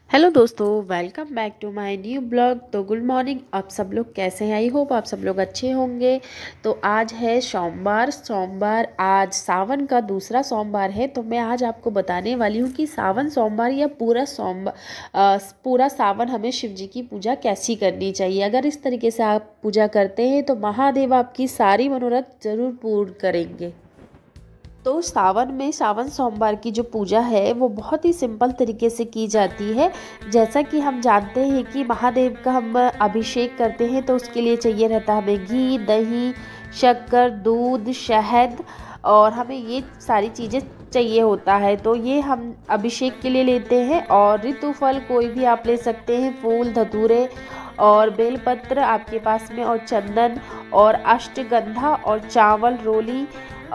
Hello दोस्तों, welcome back to my new blog. तो good morning. आप सब लोग कैसे हैं? आई होप आप सब लोग अच्छे होंगे। तो आज है सोमवार आज सावन का दूसरा सोमवार है। तो मैं आज आपको बताने वाली हूँ कि सावन सोमवार या पूरा सावन हमें शिव जी की पूजा कैसी करनी चाहिए। अगर इस तरीके से आप पूजा करते हैं तो महादेव आपकी सारी मनोरथ जरूर पूर्ण करेंगे। तो सावन सोमवार की जो पूजा है वो बहुत ही सिंपल तरीके से की जाती है। जैसा कि हम जानते हैं कि महादेव का हम अभिषेक करते हैं तो उसके लिए चाहिए रहता है हमें घी, दही, शक्कर, दूध, शहद और हमें ये सारी चीज़ें चाहिए होता है। तो ये हम अभिषेक के लिए लेते हैं। और ऋतु फल कोई भी आप ले सकते हैं, फूल, धतूरे और बेलपत्र आपके पास में, और चंदन और अष्टगंधा और चावल, रोली,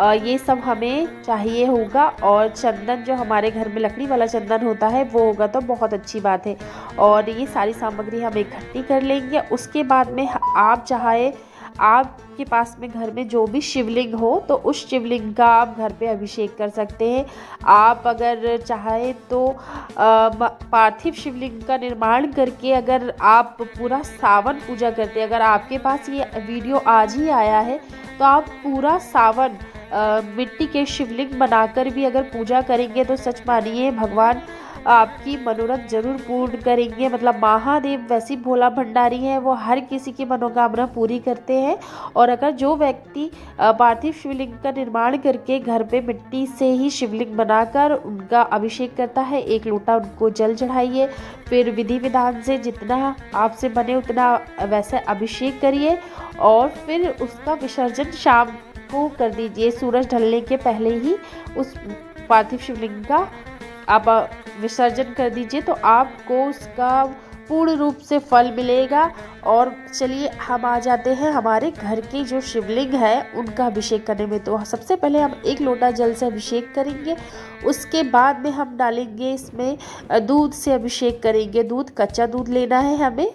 ये सब हमें चाहिए होगा। और चंदन जो हमारे घर में लकड़ी वाला चंदन होता है वो होगा तो बहुत अच्छी बात है। और ये सारी सामग्री हम इकट्ठी कर लेंगे। उसके बाद में आप चाहे आपके पास में घर में जो भी शिवलिंग हो तो उस शिवलिंग का आप घर पे अभिषेक कर सकते हैं। आप अगर चाहे तो पार्थिव शिवलिंग का निर्माण करके अगर आप पूरा सावन पूजा करते हैं, अगर आपके पास ये वीडियो आज ही आया है तो आप पूरा सावन मिट्टी के शिवलिंग बनाकर भी अगर पूजा करेंगे तो सच मानिए भगवान आपकी मनोरथ जरूर पूर्ण करेंगे। मतलब महादेव वैसी भोला भंडारी है, वो हर किसी की मनोकामना पूरी करते हैं। और अगर जो व्यक्ति पार्थिव शिवलिंग का निर्माण करके घर पे मिट्टी से ही शिवलिंग बनाकर उनका अभिषेक करता है, 1 लोटा उनको जल चढ़ाइए, फिर विधि विधान से जितना आपसे बने उतना वैसे अभिषेक करिए और फिर उसका विसर्जन शाम को कर दीजिए। सूरज ढलने के पहले ही उस पार्थिव शिवलिंग का आप विसर्जन कर दीजिए तो आपको उसका पूर्ण रूप से फल मिलेगा। और चलिए हम आ जाते हैं हमारे घर की जो शिवलिंग है उनका अभिषेक करने में। तो सबसे पहले हम 1 लोटा जल से अभिषेक करेंगे। उसके बाद में हम डालेंगे इसमें दूध से अभिषेक करेंगे। दूध, कच्चा दूध लेना है हमें।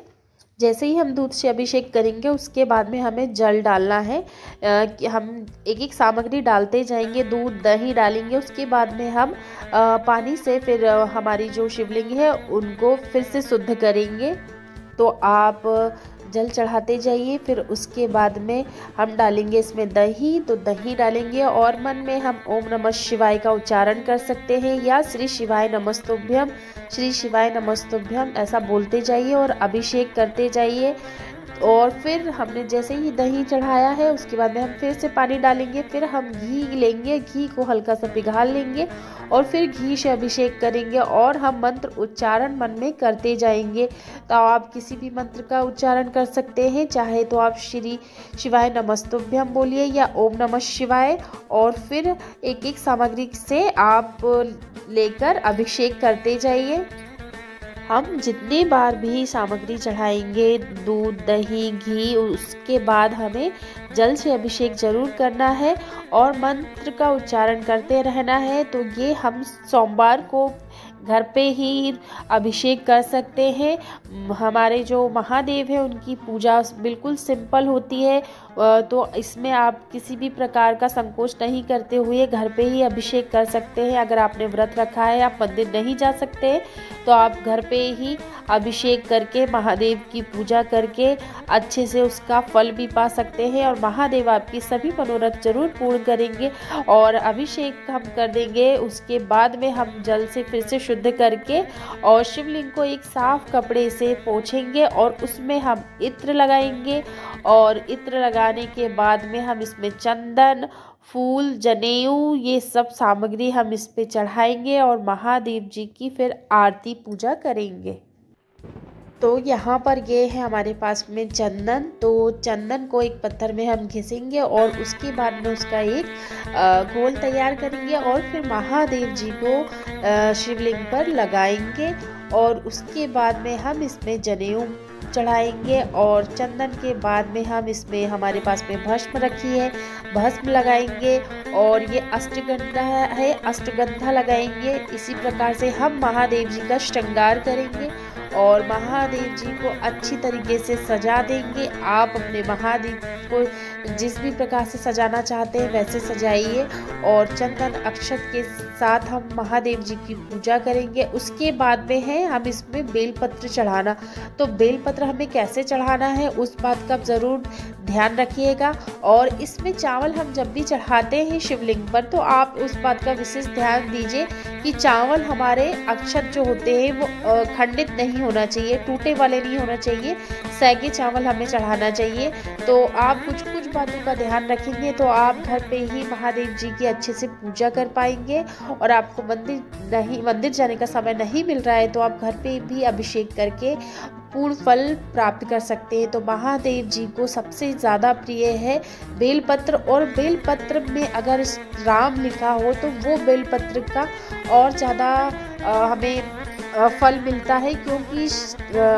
जैसे ही हम दूध से अभिषेक करेंगे उसके बाद में हमें जल डालना है। कि हम एक एक सामग्री डालते जाएंगे। दूध, दही डालेंगे, उसके बाद में हम पानी से फिर हमारी जो शिवलिंग है उनको फिर से शुद्ध करेंगे। तो आप जल चढ़ाते जाइए। फिर उसके बाद में हम डालेंगे इसमें दही। तो दही डालेंगे और मन में हम ओम नमः शिवाय का उच्चारण कर सकते हैं या श्री शिवाय नमस्तुभ्यम, श्री शिवाय नमस्तुभ्यम ऐसा बोलते जाइए और अभिषेक करते जाइए। और फिर हमने जैसे ही दही चढ़ाया है उसके बाद में हम फिर से पानी डालेंगे। फिर हम घी लेंगे, घी को हल्का सा पिघाल लेंगे और फिर घी से अभिषेक करेंगे और हम मंत्र उच्चारण मन में करते जाएंगे। तो आप किसी भी मंत्र का उच्चारण कर सकते हैं, चाहे तो आप श्री शिवाय नमस्तुभ्यम बोलिए या ओम नमः शिवाय। और फिर एक एक सामग्री से आप लेकर अभिषेक करते जाइए। हम जितनी बार भी सामग्री चढ़ाएंगे, दूध, दही, घी, उसके बाद हमें जल से अभिषेक जरूर करना है और मंत्र का उच्चारण करते रहना है। तो ये हम सोमवार को घर पे ही अभिषेक कर सकते हैं। हमारे जो महादेव है उनकी पूजा बिल्कुल सिंपल होती है। तो इसमें आप किसी भी प्रकार का संकोच नहीं करते हुए घर पे ही अभिषेक कर सकते हैं। अगर आपने व्रत रखा है, आप मंदिर नहीं जा सकते तो आप घर पे ही अभिषेक करके महादेव की पूजा करके अच्छे से उसका फल भी पा सकते हैं। और महादेव आपकी सभी मनोरथ जरूर पूर्ण करेंगे। और अभिषेक हम कर देंगे, उसके बाद में हम जल से फिर से शुद्ध करके और शिवलिंग को एक साफ कपड़े से पोंछेंगे और उसमें हम इत्र लगाएंगे। और इत्र लगाने के बाद में हम इसमें चंदन, फूल, जनेऊ, ये सब सामग्री हम इस पे चढ़ाएंगे और महादेव जी की फिर आरती पूजा करेंगे। तो यहाँ पर ये है हमारे पास में चंदन। तो चंदन को एक पत्थर में हम घिसेंगे और उसके बाद में उसका एक घोल तैयार करेंगे और फिर महादेव जी को शिवलिंग पर लगाएंगे। और उसके बाद में हम इसमें जनेऊ चढ़ाएंगे और चंदन के बाद में हम इसमें हमारे पास में भस्म रखी है, भस्म लगाएंगे और ये अष्टगंधा है, अष्टगंधा लगाएंगे। इसी प्रकार से हम महादेव जी का श्रृंगार करेंगे और महादेव जी को अच्छी तरीके से सजा देंगे। आप अपने महादेव को जिस भी प्रकार से सजाना चाहते हैं वैसे सजाइए और चंदन अक्षत के साथ हम महादेव जी की पूजा करेंगे। उसके बाद में है हम इसमें बेलपत्र चढ़ाना। तो बेलपत्र हमें कैसे चढ़ाना है उस बात का ज़रूर ध्यान रखिएगा। और इसमें चावल हम जब भी चढ़ाते हैं शिवलिंग पर तो आप उस बात का विशेष ध्यान दीजिए कि चावल हमारे अक्षत जो होते हैं वो खंडित नहीं होना चाहिए, टूटे वाले नहीं होना चाहिए, सैगे चावल हमें चढ़ाना चाहिए। तो आप कुछ कुछ बातों का ध्यान रखेंगे तो आप घर पे ही महादेव जी की अच्छे से पूजा कर पाएंगे। और आपको मंदिर जाने का समय नहीं मिल रहा है तो आप घर पे भी अभिषेक करके पूर्ण फल प्राप्त कर सकते हैं। तो महादेव जी को सबसे ज़्यादा प्रिय है बेलपत्र, और बेलपत्र में अगर राम लिखा हो तो वो बेलपत्र का और ज़्यादा हमें फल मिलता है, क्योंकि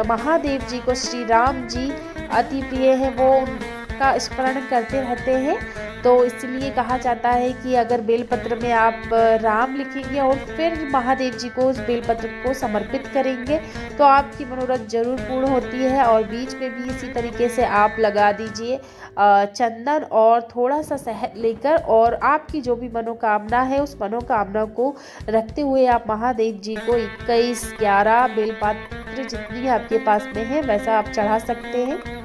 महादेव जी को श्री राम जी अति प्रिय है, वो उनका स्मरण करते रहते हैं। तो इसलिए कहा जाता है कि अगर बेलपत्र में आप राम लिखेंगे और फिर महादेव जी को उस बेलपत्र को समर्पित करेंगे तो आपकी मनोरथ जरूर पूर्ण होती है। और बीच में भी इसी तरीके से आप लगा दीजिए चंदन और थोड़ा सा शहद लेकर, और आपकी जो भी मनोकामना है उस मनोकामना को रखते हुए आप महादेव जी को 21, 11 बेलपत्र जितनी आपके पास में है वैसा आप चढ़ा सकते हैं।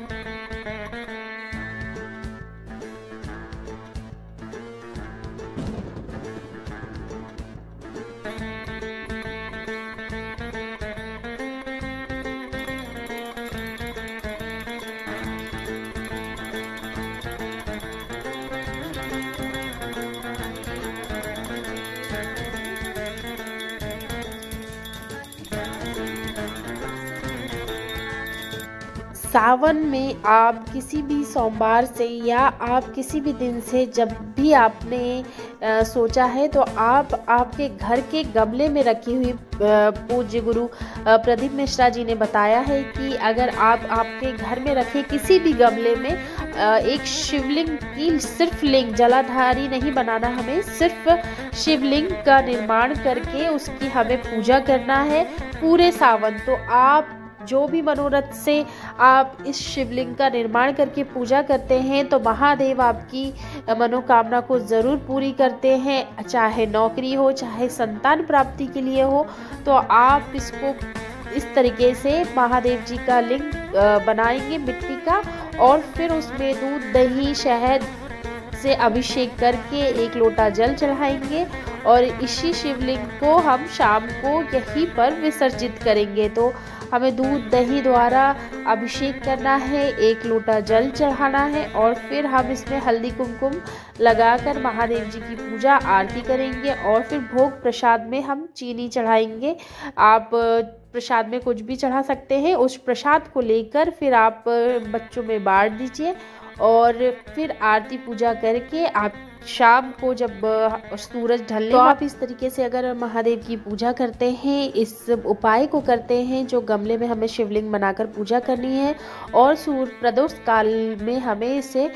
सावन में आप किसी भी सोमवार से या आप किसी भी दिन से जब भी आपने सोचा है तो आप आपके घर के गमले में रखी हुई पूज्य गुरु प्रदीप मिश्रा जी ने बताया है कि अगर आप आपके घर में रखे किसी भी गमले में एक शिवलिंग की सिर्फ लिंग, जलाधारी नहीं बनाना, हमें सिर्फ शिवलिंग का निर्माण करके उसकी हमें पूजा करना है पूरे सावन। तो आप जो भी मनोरथ से आप इस शिवलिंग का निर्माण करके पूजा करते हैं तो महादेव आपकी मनोकामना को ज़रूर पूरी करते हैं, चाहे नौकरी हो चाहे संतान प्राप्ति के लिए हो। तो आप इसको इस तरीके से महादेव जी का लिंग बनाएंगे मिट्टी का, और फिर उसमें दूध, दही, शहद से अभिषेक करके 1 लोटा जल चढ़ाएंगे और इसी शिवलिंग को हम शाम को यहीं पर विसर्जित करेंगे। तो हमें दूध दही द्वारा अभिषेक करना है, 1 लोटा जल चढ़ाना है और फिर हम इसमें हल्दी कुमकुम लगाकर महादेव जी की पूजा आरती करेंगे और फिर भोग प्रसाद में हम चीनी चढ़ाएंगे। आप प्रसाद में कुछ भी चढ़ा सकते हैं। उस प्रसाद को लेकर फिर आप बच्चों में बांट दीजिए और फिर आरती पूजा करके आप शाम को जब सूरज ढलने तो आप इस तरीके से अगर महादेव की पूजा करते हैं, इस उपाय को करते हैं जो गमले में हमें शिवलिंग बनाकर पूजा करनी है और सूर्य प्रदोष काल में हमें इसे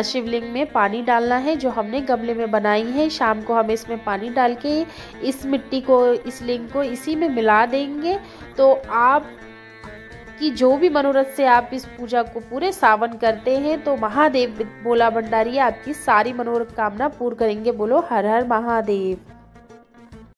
शिवलिंग में पानी डालना है जो हमने गमले में बनाई है। शाम को हमें इसमें पानी डाल के इस मिट्टी को, इस लिंग को इसी में मिला देंगे। तो आप कि जो भी मनोरथ से आप इस पूजा को पूरे सावन करते हैं तो महादेव भोला भंडारी आपकी सारी मनोकामना पूर्ण करेंगे। बोलो हर हर महादेव।